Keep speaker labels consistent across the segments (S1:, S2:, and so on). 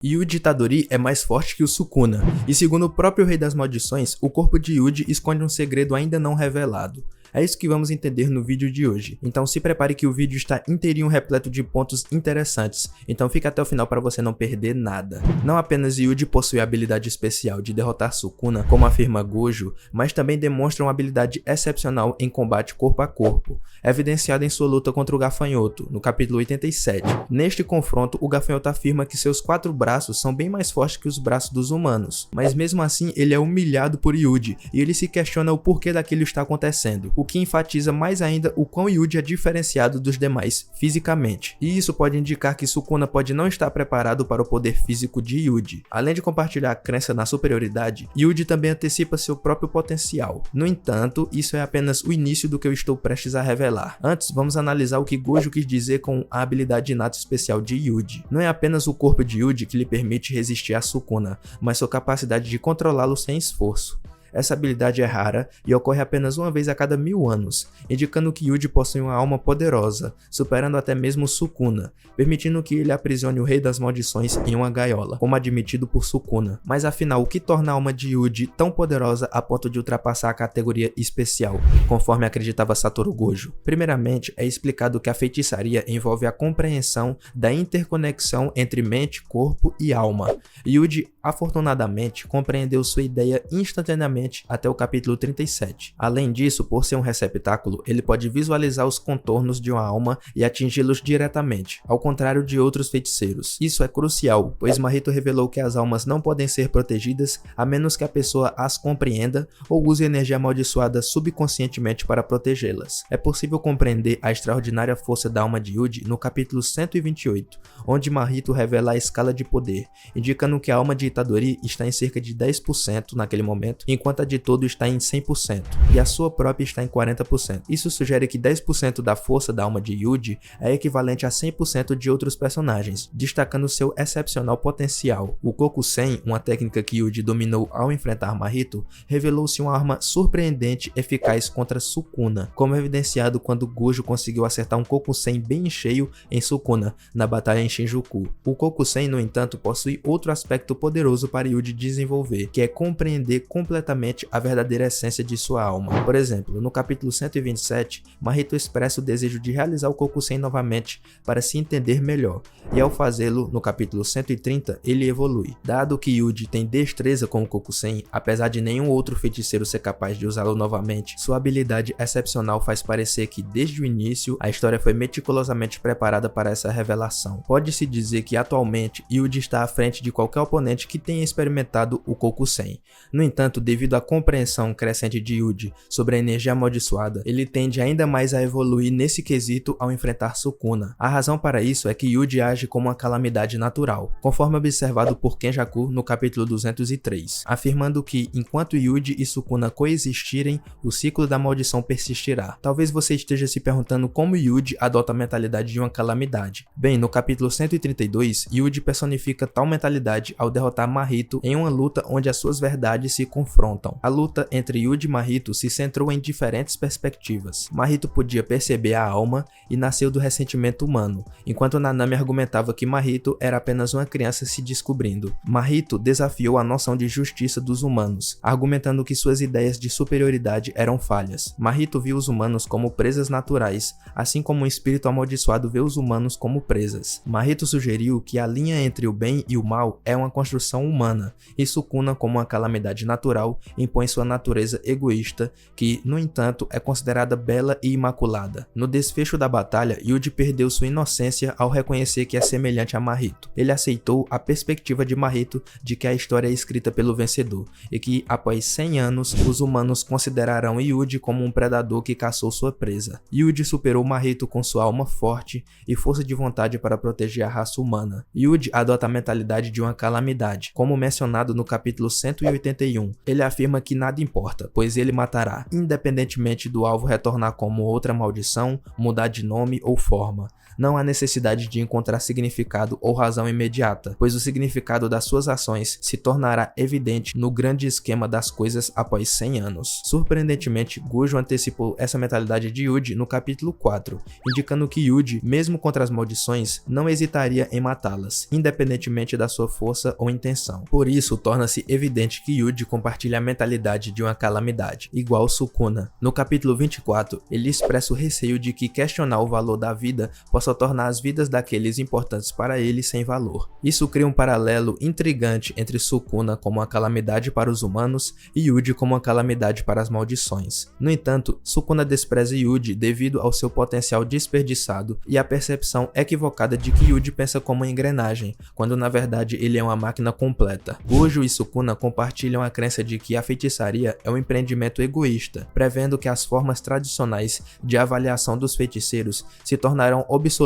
S1: Yuji Itadori é mais forte que o Sukuna, e segundo o próprio Rei das Maldições, o corpo de Yuji esconde um segredo ainda não revelado. É isso que vamos entender no vídeo de hoje, então se prepare que o vídeo está inteirinho repleto de pontos interessantes, então fica até o final para você não perder nada. Não apenas Yuji possui a habilidade especial de derrotar Sukuna, como afirma Gojo, mas também demonstra uma habilidade excepcional em combate corpo a corpo, evidenciada em sua luta contra o Gafanhoto, no capítulo 87. Neste confronto, o Gafanhoto afirma que seus 4 braços são bem mais fortes que os braços dos humanos, mas mesmo assim ele é humilhado por Yuji, e ele se questiona o porquê daquilo está acontecendo, o que enfatiza mais ainda o quão Yuji é diferenciado dos demais fisicamente. E isso pode indicar que Sukuna pode não estar preparado para o poder físico de Yuji. Além de compartilhar a crença na superioridade, Yuji também antecipa seu próprio potencial. No entanto, isso é apenas o início do que eu estou prestes a revelar. Antes, vamos analisar o que Gojo quis dizer com a habilidade inata especial de Yuji. Não é apenas o corpo de Yuji que lhe permite resistir a Sukuna, mas sua capacidade de controlá-lo sem esforço. Essa habilidade é rara e ocorre apenas uma vez a cada 1000 anos, indicando que Yuji possui uma alma poderosa, superando até mesmo Sukuna, permitindo que ele aprisione o Rei das Maldições em uma gaiola, como admitido por Sukuna. Mas afinal, o que torna a alma de Yuji tão poderosa a ponto de ultrapassar a categoria especial, conforme acreditava Satoru Gojo? Primeiramente, é explicado que a feitiçaria envolve a compreensão da interconexão entre mente, corpo e alma. Yuji, afortunadamente, compreendeu sua ideia instantaneamente até o capítulo 37. Além disso, por ser um receptáculo, ele pode visualizar os contornos de uma alma e atingi-los diretamente, ao contrário de outros feiticeiros. Isso é crucial, pois Mahito revelou que as almas não podem ser protegidas a menos que a pessoa as compreenda ou use energia amaldiçoada subconscientemente para protegê-las. É possível compreender a extraordinária força da alma de Yuji no capítulo 128, onde Mahito revela a escala de poder, indicando que a alma de Itadori está em cerca de 10% naquele momento, enquanto a de todo está em 100%, e a sua própria está em 40%. Isso sugere que 10% da força da alma de Yuji é equivalente a 100% de outros personagens, destacando seu excepcional potencial. O Kokusen, uma técnica que Yuji dominou ao enfrentar Mahito, revelou-se uma arma surpreendente eficaz contra Sukuna, como evidenciado quando Gojo conseguiu acertar um Kokusen bem cheio em Sukuna, na batalha em Shinjuku. O Kokusen, no entanto, possui outro aspecto poderoso para Yuji desenvolver, que é compreender completamente a verdadeira essência de sua alma. Por exemplo, no capítulo 127, Mahito expressa o desejo de realizar o Kokusen novamente para se entender melhor, e ao fazê-lo, no capítulo 130, ele evolui. Dado que Yuji tem destreza com o Kokusen, apesar de nenhum outro feiticeiro ser capaz de usá-lo novamente, sua habilidade excepcional faz parecer que, desde o início, a história foi meticulosamente preparada para essa revelação. Pode-se dizer que, atualmente, Yuji está à frente de qualquer oponente que tenha experimentado o Kokusen. No entanto, devido à compreensão crescente de Yuji sobre a energia amaldiçoada, ele tende ainda mais a evoluir nesse quesito ao enfrentar Sukuna. A razão para isso é que Yuji age como uma calamidade natural, conforme observado por Kenjaku no capítulo 203, afirmando que, enquanto Yuji e Sukuna coexistirem, o ciclo da maldição persistirá. Talvez você esteja se perguntando como Yuji adota a mentalidade de uma calamidade. Bem, no capítulo 132, Yuji personifica tal mentalidade ao derrotar Mahito em uma luta onde as suas verdades se confrontam. A luta entre Yuji e Mahito se centrou em diferentes perspectivas. Mahito podia perceber a alma e nasceu do ressentimento humano, enquanto Nanami argumentava que Mahito era apenas uma criança se descobrindo. Mahito desafiou a noção de justiça dos humanos, argumentando que suas ideias de superioridade eram falhas. Mahito viu os humanos como presas naturais, assim como um espírito amaldiçoado vê os humanos como presas. Mahito sugeriu que a linha entre o bem e o mal é uma construção humana, e Sukuna, como uma calamidade natural, impõe sua natureza egoísta, que, no entanto, é considerada bela e imaculada. No desfecho da batalha, Yuji perdeu sua inocência ao reconhecer que é semelhante a Mahito. Ele aceitou a perspectiva de Mahito de que a história é escrita pelo vencedor, e que, após 100 anos, os humanos considerarão Yuji como um predador que caçou sua presa. Yuji superou Mahito com sua alma forte e força de vontade para proteger a raça humana. Yuji adota a mentalidade de uma calamidade, como mencionado no capítulo 181. Ele afirma que nada importa, pois ele matará, independentemente do alvo retornar como outra maldição, mudar de nome ou forma. Não há necessidade de encontrar significado ou razão imediata, pois o significado das suas ações se tornará evidente no grande esquema das coisas após 100 anos. Surpreendentemente, Gojo antecipou essa mentalidade de Yuji no capítulo 4, indicando que Yuji, mesmo contra as maldições, não hesitaria em matá-las, independentemente da sua força ou intenção. Por isso, torna-se evidente que Yuji compartilha a mentalidade de uma calamidade, igual Sukuna. No capítulo 24, ele expressa o receio de que questionar o valor da vida possa tornar as vidas daqueles importantes para ele sem valor. Isso cria um paralelo intrigante entre Sukuna como uma calamidade para os humanos e Yuji como uma calamidade para as maldições. No entanto, Sukuna despreza Yuji devido ao seu potencial desperdiçado e à percepção equivocada de que Yuji pensa como uma engrenagem, quando na verdade ele é uma máquina completa. Gojo e Sukuna compartilham a crença de que a feitiçaria é um empreendimento egoísta, prevendo que as formas tradicionais de avaliação dos feiticeiros se tornarão obsoletas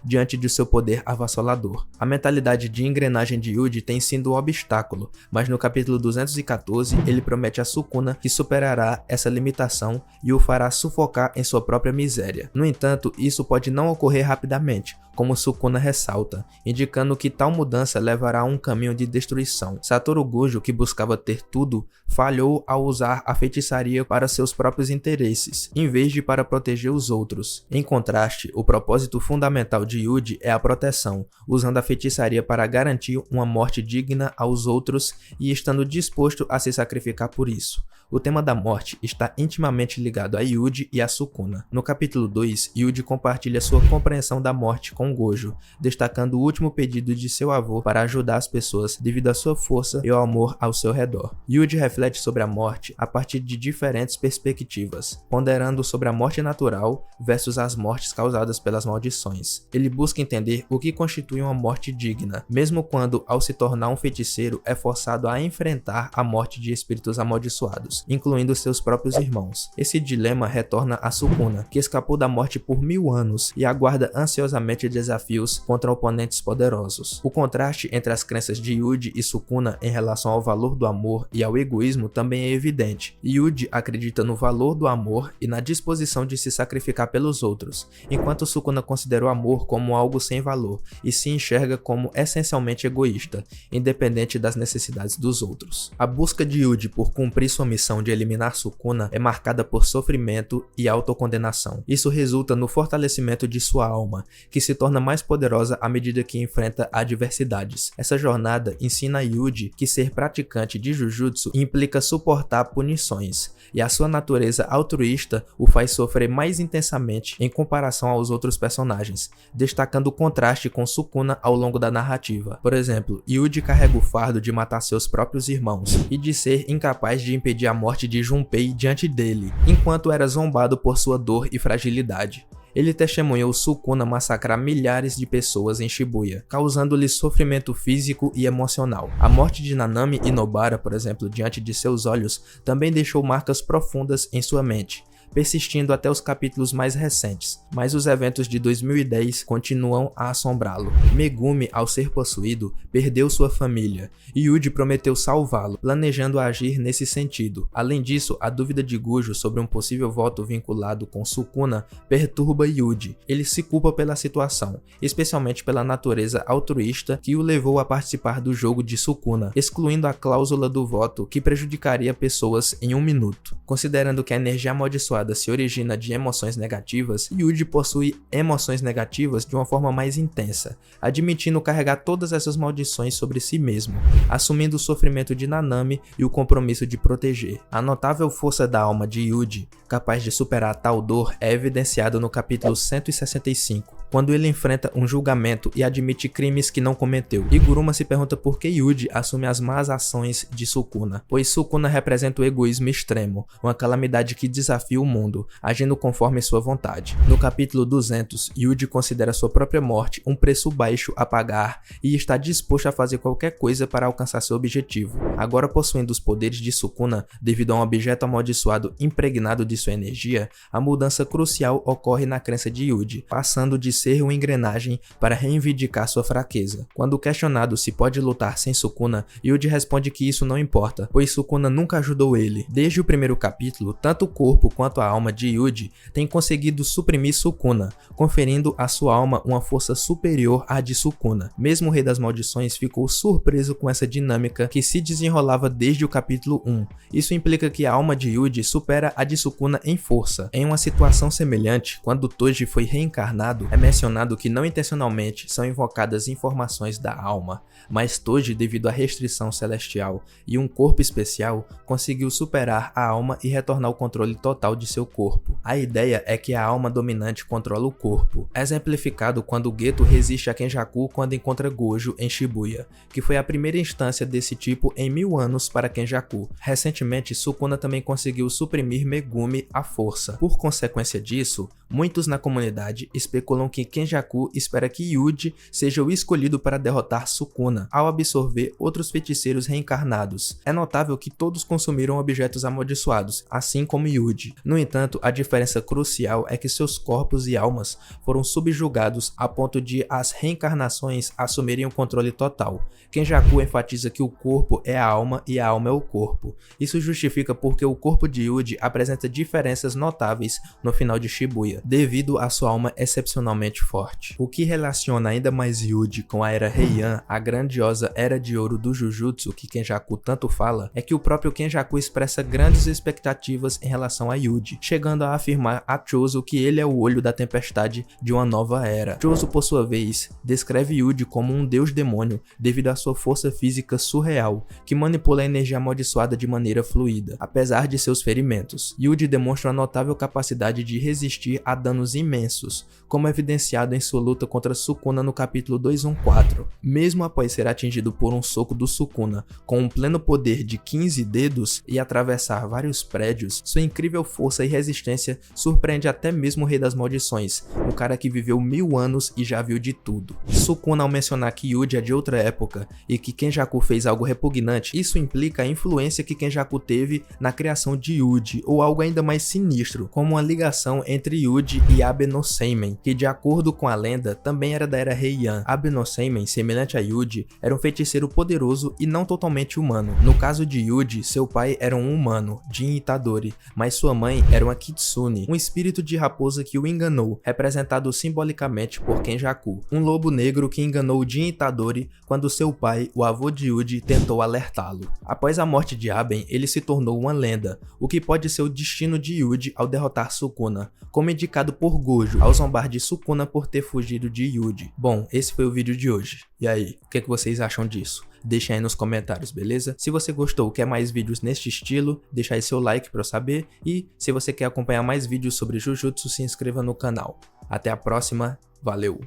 S1: diante de seu poder avassalador. A mentalidade de engrenagem de Yuji tem sido um obstáculo, mas no capítulo 214 ele promete a Sukuna que superará essa limitação e o fará sufocar em sua própria miséria. No entanto, isso pode não ocorrer rapidamente, como Sukuna ressalta, indicando que tal mudança levará a um caminho de destruição. Satoru Gojo, que buscava ter tudo, falhou ao usar a feitiçaria para seus próprios interesses, em vez de para proteger os outros. Em contraste, o propósito fundamental de Yuji é a proteção, usando a feitiçaria para garantir uma morte digna aos outros e estando disposto a se sacrificar por isso. O tema da morte está intimamente ligado a Yuji e a Sukuna. No capítulo 2, Yuji compartilha sua compreensão da morte com Gojo, destacando o último pedido de seu avô para ajudar as pessoas devido à sua força e ao amor ao seu redor. Yuji reflete sobre a morte a partir de diferentes perspectivas, ponderando sobre a morte natural versus as mortes causadas pelas maldições. Ele busca entender o que constitui uma morte digna, mesmo quando, ao se tornar um feiticeiro, é forçado a enfrentar a morte de espíritos amaldiçoados, incluindo seus próprios irmãos. Esse dilema retorna a Sukuna, que escapou da morte por 1000 anos e aguarda ansiosamente desafios contra oponentes poderosos. O contraste entre as crenças de Yuji e Sukuna em relação ao valor do amor e ao egoísmo também é evidente. Yuji acredita no valor do amor e na disposição de se sacrificar pelos outros, enquanto Sukuna considera o amor como algo sem valor e se enxerga como essencialmente egoísta, independente das necessidades dos outros. A busca de Yuji por cumprir sua missão de eliminar Sukuna é marcada por sofrimento e autocondenação. Isso resulta no fortalecimento de sua alma, que se torna mais poderosa à medida que enfrenta adversidades. Essa jornada ensina a Yuji que ser praticante de Jujutsu implica suportar punições, e a sua natureza altruísta o faz sofrer mais intensamente em comparação aos outros personagens, destacando o contraste com Sukuna ao longo da narrativa. Por exemplo, Yuji carrega o fardo de matar seus próprios irmãos e de ser incapaz de impedir a morte de Junpei diante dele, enquanto era zombado por sua dor e fragilidade. Ele testemunhou Sukuna massacrar milhares de pessoas em Shibuya, causando-lhe sofrimento físico e emocional. A morte de Nanami e Nobara, por exemplo, diante de seus olhos, também deixou marcas profundas em sua mente, persistindo até os capítulos mais recentes, mas os eventos de 2010 continuam a assombrá-lo. Megumi, ao ser possuído, perdeu sua família, e Yuji prometeu salvá-lo, planejando agir nesse sentido. Além disso, a dúvida de Gojo sobre um possível voto vinculado com Sukuna perturba Yuji. Ele se culpa pela situação, especialmente pela natureza altruísta que o levou a participar do jogo de Sukuna, excluindo a cláusula do voto que prejudicaria pessoas em 1 minuto. Considerando que a energia amaldiçoada se origina de emoções negativas, Yuji possui emoções negativas de uma forma mais intensa, admitindo carregar todas essas maldições sobre si mesmo, assumindo o sofrimento de Nanami e o compromisso de proteger. A notável força da alma de Yuji, capaz de superar tal dor, é evidenciada no capítulo 165, quando ele enfrenta um julgamento e admite crimes que não cometeu. Higuruma se pergunta por que Yuji assume as más ações de Sukuna, pois Sukuna representa o egoísmo extremo, uma calamidade que desafia o mundo, agindo conforme sua vontade. No capítulo 200, Yuji considera sua própria morte um preço baixo a pagar e está disposto a fazer qualquer coisa para alcançar seu objetivo. Agora possuindo os poderes de Sukuna, devido a um objeto amaldiçoado impregnado de sua energia, a mudança crucial ocorre na crença de Yuji, passando de ser uma engrenagem para reivindicar sua fraqueza. Quando questionado se pode lutar sem Sukuna, Yuji responde que isso não importa, pois Sukuna nunca ajudou ele. Desde o primeiro capítulo, tanto o corpo quanto a alma de Yuji têm conseguido suprimir Sukuna, conferindo à sua alma uma força superior à de Sukuna. Mesmo o Rei das Maldições ficou surpreso com essa dinâmica que se desenrolava desde o capítulo 1. Isso implica que a alma de Yuji supera a de Sukuna em força. Em uma situação semelhante, quando Toji foi reencarnado, é mencionado que não intencionalmente são invocadas informações da alma, mas Toji, devido à restrição celestial e um corpo especial, conseguiu superar a alma e retornar o controle total de seu corpo. A ideia é que a alma dominante controla o corpo, exemplificado quando Geto resiste a Kenjaku quando encontra Gojo em Shibuya, que foi a primeira instância desse tipo em 1000 anos para Kenjaku. Recentemente, Sukuna também conseguiu suprimir Megumi à força. Por consequência disso, muitos na comunidade especulam que Kenjaku espera que Yuji seja o escolhido para derrotar Sukuna, ao absorver outros feiticeiros reencarnados. É notável que todos consumiram objetos amaldiçoados, assim como Yuji. No entanto, a diferença crucial é que seus corpos e almas foram subjugados a ponto de as reencarnações assumirem o controle total. Kenjaku enfatiza que o corpo é a alma e a alma é o corpo. Isso justifica porque o corpo de Yuji apresenta diferenças notáveis no final de Shibuya, devido à sua alma excepcionalmente forte. O que relaciona ainda mais Yuji com a Era Heian, a grandiosa Era de Ouro do Jujutsu que Kenjaku tanto fala, é que o próprio Kenjaku expressa grandes expectativas em relação a Yuji, chegando a afirmar a Choso que ele é o olho da tempestade de uma nova era. Choso, por sua vez, descreve Yuji como um deus demônio devido à sua força física surreal, que manipula a energia amaldiçoada de maneira fluida. Apesar de seus ferimentos, Yuji demonstra uma notável capacidade de resistir a danos imensos, como evidenciado em sua luta contra Sukuna no capítulo 214. Mesmo após ser atingido por um soco do Sukuna com um pleno poder de 15 dedos e atravessar vários prédios, sua incrível força e resistência surpreende até mesmo o Rei das Maldições, um cara que viveu 1000 anos e já viu de tudo. Sukuna, ao mencionar que Yuji é de outra época e que Kenjaku fez algo repugnante, isso implica a influência que Kenjaku teve na criação de Yuji, ou algo ainda mais sinistro, como uma ligação entre Yuji e Abe no Seimen, que de acordo com a lenda também era da Era Heian. Abe no Seimen, semelhante a Yuji, era um feiticeiro poderoso e não totalmente humano. No caso de Yuji, seu pai era um humano, Jin Itadori, mas sua mãe era uma Kitsune, um espírito de raposa que o enganou, representado simbolicamente por Kenjaku, um lobo negro que enganou Jin Itadori quando seu pai, o avô de Yuji, tentou alertá-lo. Após a morte de Aben, ele se tornou uma lenda, o que pode ser o destino de Yuji ao derrotar Sukuna, como indicado por Gojo, ao zombar de Sukuna por ter fugido de Yuji. Bom, esse foi o vídeo de hoje. E aí, o que vocês acham disso? Deixa aí nos comentários, beleza? Se você gostou, quer mais vídeos neste estilo, deixa aí seu like pra eu saber. E se você quer acompanhar mais vídeos sobre Jujutsu, se inscreva no canal. Até a próxima, valeu!